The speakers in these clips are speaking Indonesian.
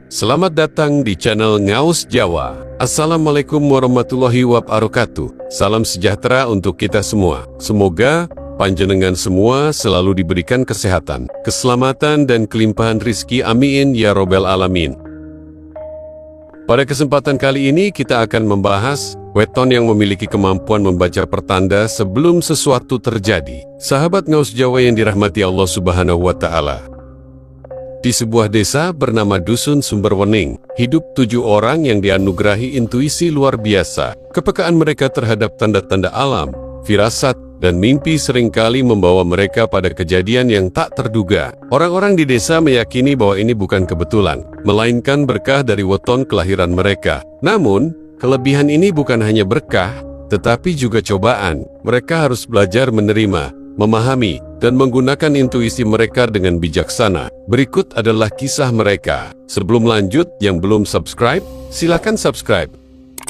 Selamat datang di channel Ngaos Jawa. Assalamualaikum warahmatullahi wabarakatuh. Salam sejahtera untuk kita semua. Semoga panjenengan semua selalu diberikan kesehatan, keselamatan, dan kelimpahan rizki. Amin ya robbal alamin. Pada kesempatan kali ini kita akan membahas weton yang memiliki kemampuan membaca pertanda sebelum sesuatu terjadi. Sahabat Ngaos Jawa yang dirahmati Allah Subhanahu wa Ta'ala. Di sebuah desa bernama Dusun Sumberwening, hidup 7 orang yang dianugerahi intuisi luar biasa. Kepekaan mereka terhadap tanda-tanda alam, firasat, dan mimpi seringkali membawa mereka pada kejadian yang tak terduga. Orang-orang di desa meyakini bahwa ini bukan kebetulan, melainkan berkah dari weton kelahiran mereka. Namun, kelebihan ini bukan hanya berkah, tetapi juga cobaan. Mereka harus belajar menerima, memahami, dan menggunakan intuisi mereka dengan bijaksana. Berikut adalah kisah mereka. Sebelum lanjut, yang belum subscribe, silakan subscribe,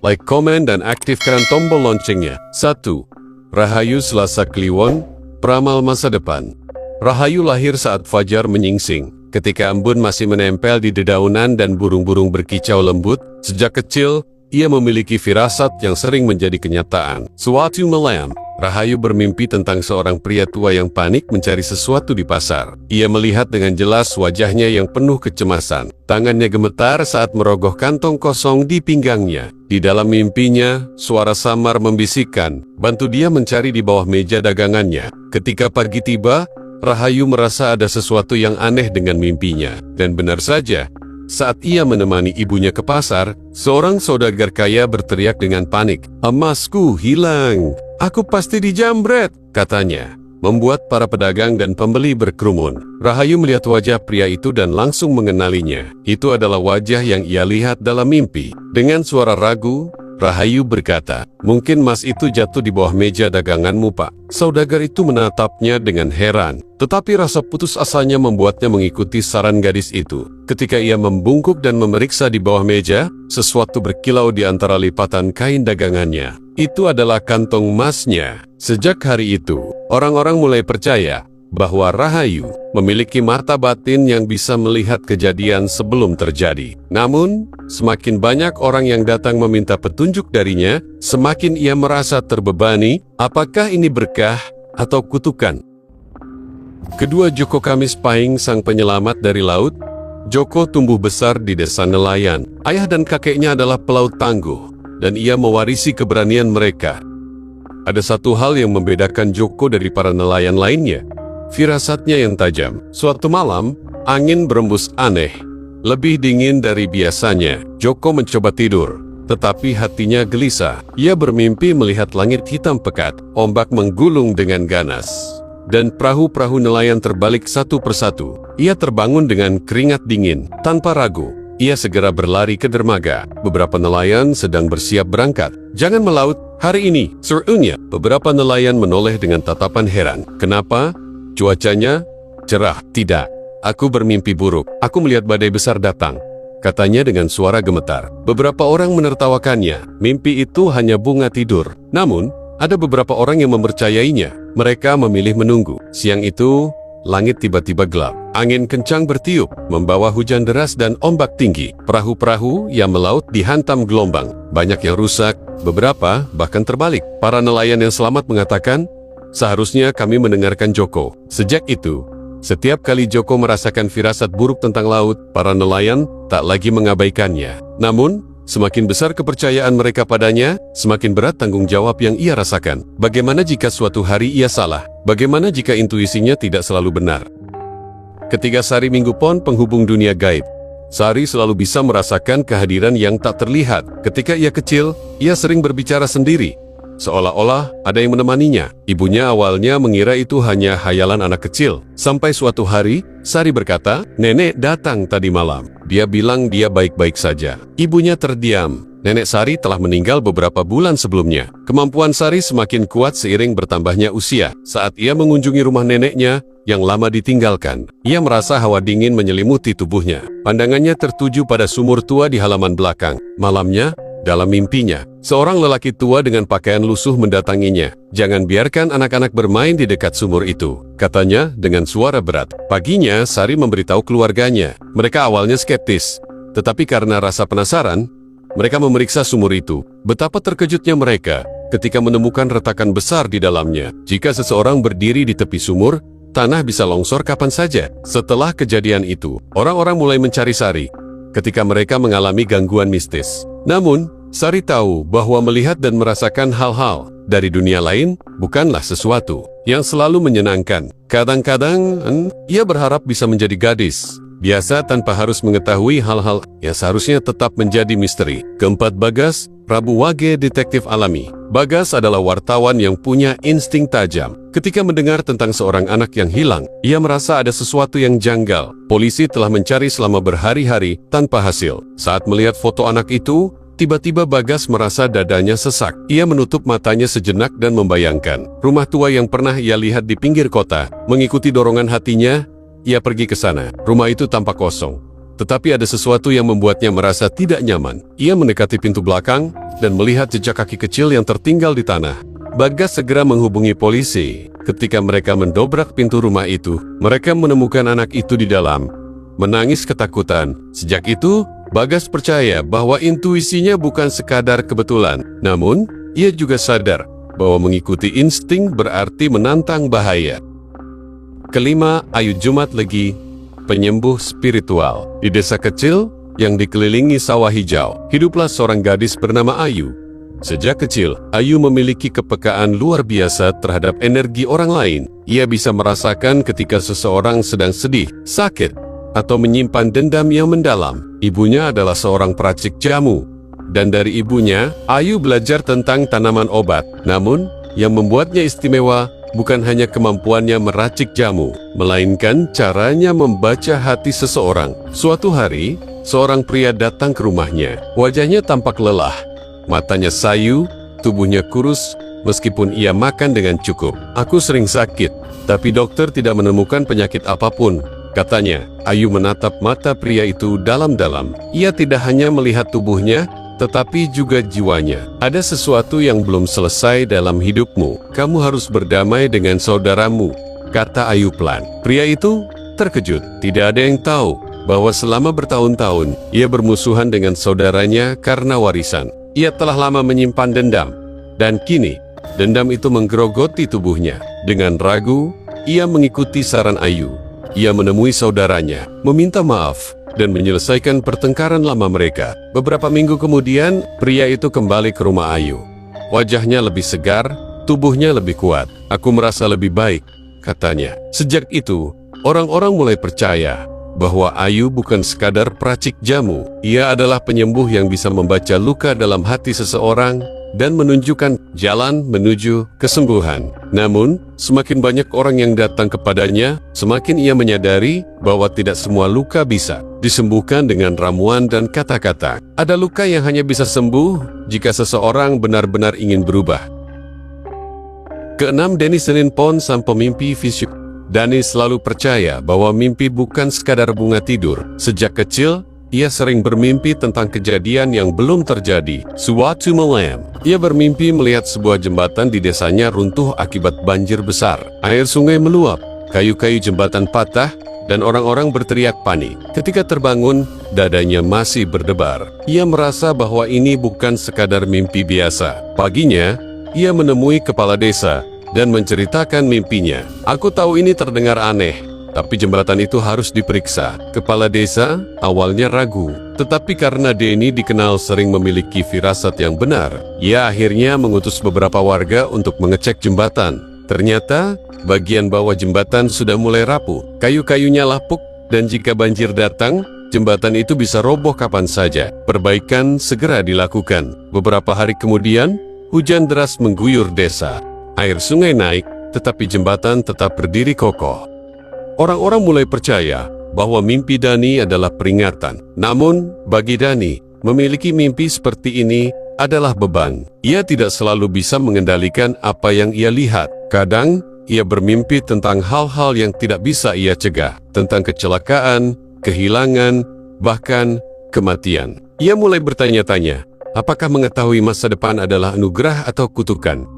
like, komen, dan aktifkan tombol loncengnya. 1. Rahayu Selasa Kliwon, peramal masa depan. Rahayu lahir saat fajar menyingsing, ketika embun masih menempel di dedaunan dan burung-burung berkicau lembut. Sejak kecil, ia memiliki firasat yang sering menjadi kenyataan. Suatu malam, Rahayu bermimpi tentang seorang pria tua yang panik mencari sesuatu di pasar. Ia melihat dengan jelas wajahnya yang penuh kecemasan. Tangannya gemetar saat merogoh kantong kosong di pinggangnya. Di dalam mimpinya, suara samar membisikkan, "Bantu dia mencari di bawah meja dagangannya." Ketika pagi tiba, Rahayu merasa ada sesuatu yang aneh dengan mimpinya. Dan benar saja, saat ia menemani ibunya ke pasar, seorang saudagar kaya berteriak dengan panik, "Emasku hilang! Aku pasti dijambret," katanya, membuat para pedagang dan pembeli berkerumun. Rahayu melihat wajah pria itu dan langsung mengenalinya. Itu adalah wajah yang ia lihat dalam mimpi. Dengan suara ragu, Rahayu berkata, "Mungkin emas itu jatuh di bawah meja daganganmu, Pak." Saudagar itu menatapnya dengan heran, tetapi rasa putus asanya membuatnya mengikuti saran gadis itu. Ketika ia membungkuk dan memeriksa di bawah meja, sesuatu berkilau di antara lipatan kain dagangannya. Itu adalah kantong emasnya. Sejak hari itu, orang-orang mulai percaya bahwa Rahayu memiliki mata batin yang bisa melihat kejadian sebelum terjadi. Namun, semakin banyak orang yang datang meminta petunjuk darinya, semakin ia merasa terbebani. Apakah ini berkah atau kutukan? Kedua Joko Kamis Pahing, sang penyelamat dari laut. Joko tumbuh besar di desa nelayan. Ayah dan kakeknya adalah pelaut tangguh, dan ia mewarisi keberanian mereka. Ada satu hal yang membedakan Joko dari para nelayan lainnya, firasatnya yang tajam. Suatu malam, angin berembus aneh, lebih dingin dari biasanya. Joko mencoba tidur, tetapi hatinya gelisah. Ia bermimpi melihat langit hitam pekat, ombak menggulung dengan ganas, dan perahu-perahu nelayan terbalik satu persatu. Ia terbangun dengan keringat dingin. Tanpa ragu, ia segera berlari ke dermaga. Beberapa nelayan sedang bersiap berangkat. "Jangan melaut hari ini," serunya. Beberapa nelayan menoleh dengan tatapan heran. "Kenapa? Cuacanya cerah." "Tidak, aku bermimpi buruk. Aku melihat badai besar datang," katanya dengan suara gemetar. Beberapa orang menertawakannya. Mimpi itu hanya bunga tidur. Namun, ada beberapa orang yang mempercayainya. Mereka memilih menunggu. Siang itu, langit tiba-tiba gelap. Angin kencang bertiup, membawa hujan deras dan ombak tinggi. Perahu-perahu yang melaut dihantam gelombang. Banyak yang rusak, beberapa bahkan terbalik. Para nelayan yang selamat mengatakan, "Seharusnya kami mendengarkan Joko." Sejak itu, setiap kali Joko merasakan firasat buruk tentang laut, para nelayan tak lagi mengabaikannya. Namun, semakin besar kepercayaan mereka padanya, semakin berat tanggung jawab yang ia rasakan. Bagaimana jika suatu hari ia salah? Bagaimana jika intuisinya tidak selalu benar? Ketika Sari Minggu Pon, penghubung dunia gaib, Sari selalu bisa merasakan kehadiran yang tak terlihat. Ketika ia kecil, ia sering berbicara sendiri, seolah-olah ada yang menemaninya. Ibunya awalnya mengira itu hanya hayalan anak kecil. Sampai suatu hari, Sari berkata, "Nenek datang tadi malam. Dia bilang dia baik-baik saja." Ibunya terdiam. Nenek Sari telah meninggal beberapa bulan sebelumnya. Kemampuan Sari semakin kuat seiring bertambahnya usia. Saat ia mengunjungi rumah neneknya yang lama ditinggalkan, ia merasa hawa dingin menyelimuti tubuhnya. Pandangannya tertuju pada sumur tua di halaman belakang. Malamnya, Dalam mimpinya, seorang lelaki tua dengan pakaian lusuh mendatanginya. Jangan biarkan anak-anak bermain di dekat sumur itu, katanya dengan suara berat. Paginya, Sari memberitahu keluarganya. Mereka awalnya skeptis, tetapi karena rasa penasaran, mereka memeriksa sumur itu. Betapa terkejutnya mereka ketika menemukan retakan besar di dalamnya. Jika seseorang berdiri di tepi sumur, tanah bisa longsor kapan saja. Setelah kejadian itu, orang-orang mulai mencari Sari ketika mereka mengalami gangguan mistis. Namun, Sari tahu bahwa melihat dan merasakan hal-hal dari dunia lain bukanlah sesuatu yang selalu menyenangkan. Kadang-kadang, ia berharap bisa menjadi gadis biasa tanpa harus mengetahui hal-hal yang seharusnya tetap menjadi misteri. Keempat, Bagas, Prabu Wage, detektif alami. Bagas adalah wartawan yang punya insting tajam. Ketika mendengar tentang seorang anak yang hilang, ia merasa ada sesuatu yang janggal. Polisi telah mencari selama berhari-hari tanpa hasil. Saat melihat foto anak itu, tiba-tiba Bagas merasa dadanya sesak. Ia menutup matanya sejenak dan membayangkan rumah tua yang pernah ia lihat di pinggir kota. Mengikuti dorongan hatinya, ia pergi ke sana. Rumah itu tampak kosong, tetapi ada sesuatu yang membuatnya merasa tidak nyaman. Ia mendekati pintu belakang dan melihat jejak kaki kecil yang tertinggal di tanah. Bagas segera menghubungi polisi. Ketika mereka mendobrak pintu rumah itu, mereka menemukan anak itu di dalam, menangis ketakutan. Sejak itu, Bagas percaya bahwa intuisinya bukan sekadar kebetulan. Namun, ia juga sadar bahwa mengikuti insting berarti menantang bahaya. Kelima, Ayu Jumat Legi, penyembuh spiritual. Di desa kecil yang dikelilingi sawah hijau, hiduplah seorang gadis bernama Ayu. Sejak kecil, Ayu memiliki kepekaan luar biasa terhadap energi orang lain. Ia bisa merasakan ketika seseorang sedang sedih, sakit, atau menyimpan dendam yang mendalam. Ibunya adalah seorang peracik jamu, dan dari ibunya, Ayu belajar tentang tanaman obat. Namun, yang membuatnya istimewa bukan hanya kemampuannya meracik jamu, melainkan caranya membaca hati seseorang. Suatu hari, seorang pria datang ke rumahnya. Wajahnya tampak lelah, matanya sayu, tubuhnya kurus, meskipun ia makan dengan cukup. "Aku sering sakit, tapi dokter tidak menemukan penyakit apapun," katanya. Ayu menatap mata pria itu dalam-dalam. Ia tidak hanya melihat tubuhnya, tetapi juga jiwanya. "Ada sesuatu yang belum selesai dalam hidupmu. Kamu harus berdamai dengan saudaramu," kata Ayu pelan. Pria itu terkejut. Tidak ada yang tahu bahwa selama bertahun-tahun ia bermusuhan dengan saudaranya karena warisan. Ia telah lama menyimpan dendam, dan kini dendam itu menggerogoti tubuhnya. Dengan ragu, ia mengikuti saran Ayu. Ia menemui saudaranya, meminta maaf, dan menyelesaikan pertengkaran lama mereka. Beberapa minggu kemudian, pria itu kembali ke rumah Ayu. Wajahnya lebih segar, tubuhnya lebih kuat. "Aku merasa lebih baik," katanya. Sejak itu, orang-orang mulai percaya bahwa Ayu bukan sekadar peracik jamu. Ia adalah penyembuh yang bisa membaca luka dalam hati seseorang dan menunjukkan jalan menuju kesembuhan. Namun, semakin banyak orang yang datang kepadanya, semakin ia menyadari bahwa tidak semua luka bisa disembuhkan dengan ramuan dan kata-kata. Ada luka yang hanya bisa sembuh jika seseorang benar-benar ingin berubah. Keenam, Dani Senin Pon, sang pemimpi fisik. Dani selalu percaya bahwa mimpi bukan sekadar bunga tidur. Sejak kecil, ia sering bermimpi tentang kejadian yang belum terjadi. Suatu malam, ia bermimpi melihat sebuah jembatan di desanya runtuh akibat banjir besar. Air sungai meluap, kayu-kayu jembatan patah, dan orang-orang berteriak panik. Ketika terbangun, dadanya masih berdebar. Ia merasa bahwa ini bukan sekadar mimpi biasa. Paginya, ia menemui kepala desa dan menceritakan mimpinya. "Aku tahu ini terdengar aneh, tapi jembatan itu harus diperiksa." Kepala desa awalnya ragu, tetapi karena Deni dikenal sering memiliki firasat yang benar, ia akhirnya mengutus beberapa warga untuk mengecek jembatan. Ternyata, bagian bawah jembatan sudah mulai rapuh, kayu-kayunya lapuk, dan jika banjir datang, jembatan itu bisa roboh kapan saja. Perbaikan segera dilakukan. Beberapa hari kemudian, hujan deras mengguyur desa. Air sungai naik, tetapi jembatan tetap berdiri kokoh. Orang-orang mulai percaya bahwa mimpi Dani adalah peringatan. Namun, bagi Dani, memiliki mimpi seperti ini adalah beban. Ia tidak selalu bisa mengendalikan apa yang ia lihat. Kadang, ia bermimpi tentang hal-hal yang tidak bisa ia cegah, tentang kecelakaan, kehilangan, bahkan kematian. Ia mulai bertanya-tanya, Apakah mengetahui masa depan adalah anugerah atau kutukan?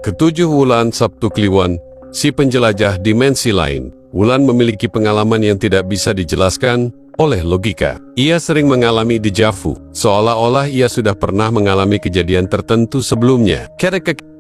Ketujuh Wulan Sabtu Kliwon, si penjelajah dimensi lain. Wulan memiliki pengalaman yang tidak bisa dijelaskan oleh logika. Ia sering mengalami deja vu, seolah-olah ia sudah pernah mengalami kejadian tertentu sebelumnya.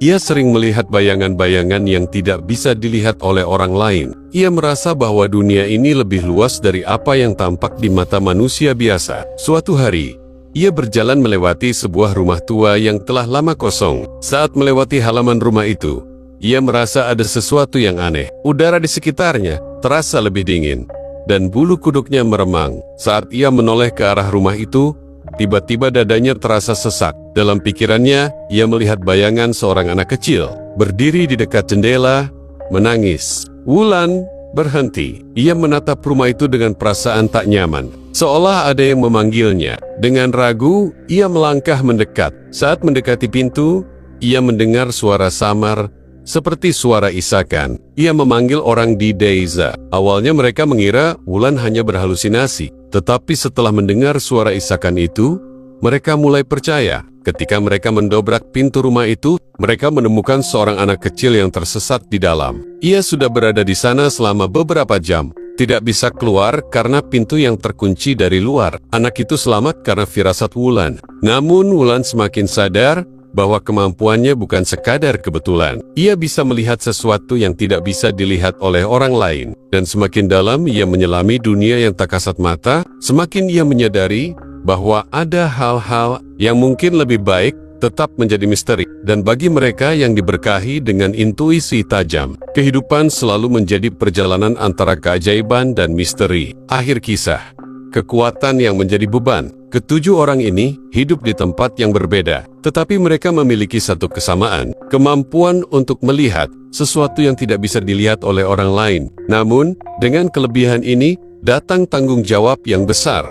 Ia sering melihat bayangan-bayangan yang tidak bisa dilihat oleh orang lain. Ia merasa bahwa dunia ini lebih luas dari apa yang tampak di mata manusia biasa. Suatu hari, ia berjalan melewati sebuah rumah tua yang telah lama kosong. Saat melewati halaman rumah itu, ia merasa ada sesuatu yang aneh. Udara di sekitarnya terasa lebih dingin, dan bulu kuduknya meremang. Saat ia menoleh ke arah rumah itu, tiba-tiba dadanya terasa sesak. Dalam pikirannya, ia melihat bayangan seorang anak kecil, berdiri di dekat jendela, menangis. Wulan berhenti. Ia menatap rumah itu dengan perasaan tak nyaman, seolah ada yang memanggilnya. Dengan ragu, ia melangkah mendekat. Saat mendekati pintu, ia mendengar suara samar, seperti suara isakan. Ia memanggil orang di desa. Awalnya mereka mengira Wulan hanya berhalusinasi. Tetapi setelah mendengar suara isakan itu, mereka mulai percaya. Ketika mereka mendobrak pintu rumah itu, mereka menemukan seorang anak kecil yang tersesat di dalam. Ia sudah berada di sana selama beberapa jam. Tidak bisa keluar karena pintu yang terkunci dari luar. Anak itu selamat karena firasat Wulan. Namun Wulan semakin sadar bahwa kemampuannya bukan sekadar kebetulan. Ia bisa melihat sesuatu yang tidak bisa dilihat oleh orang lain. Dan semakin dalam ia menyelami dunia yang tak kasat mata, semakin ia menyadari bahwa ada hal-hal yang mungkin lebih baik tetap menjadi misteri. Dan bagi mereka yang diberkahi dengan intuisi tajam, kehidupan selalu menjadi perjalanan antara keajaiban dan misteri. Akhir kisah, kekuatan yang menjadi beban. Ketujuh orang ini hidup di tempat yang berbeda, tetapi mereka memiliki satu kesamaan, kemampuan untuk melihat sesuatu yang tidak bisa dilihat oleh orang lain. Namun, dengan kelebihan ini, datang tanggung jawab yang besar.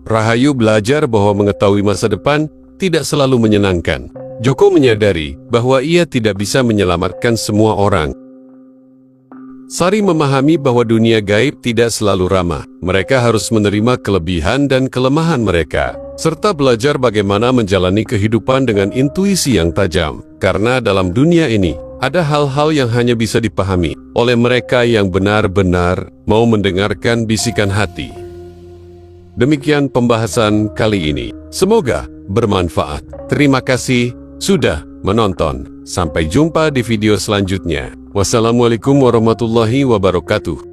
Rahayu belajar bahwa mengetahui masa depan tidak selalu menyenangkan. Joko menyadari bahwa ia tidak bisa menyelamatkan semua orang. Sari memahami bahwa dunia gaib tidak selalu ramah. Mereka harus menerima kelebihan dan kelemahan mereka, serta belajar bagaimana menjalani kehidupan dengan intuisi yang tajam. Karena dalam dunia ini, ada hal-hal yang hanya bisa dipahami oleh mereka yang benar-benar mau mendengarkan bisikan hati. Demikian pembahasan kali ini. Semoga bermanfaat. Terima kasih sudah menonton. Sampai jumpa di video selanjutnya. Wassalamualaikum warahmatullahi wabarakatuh.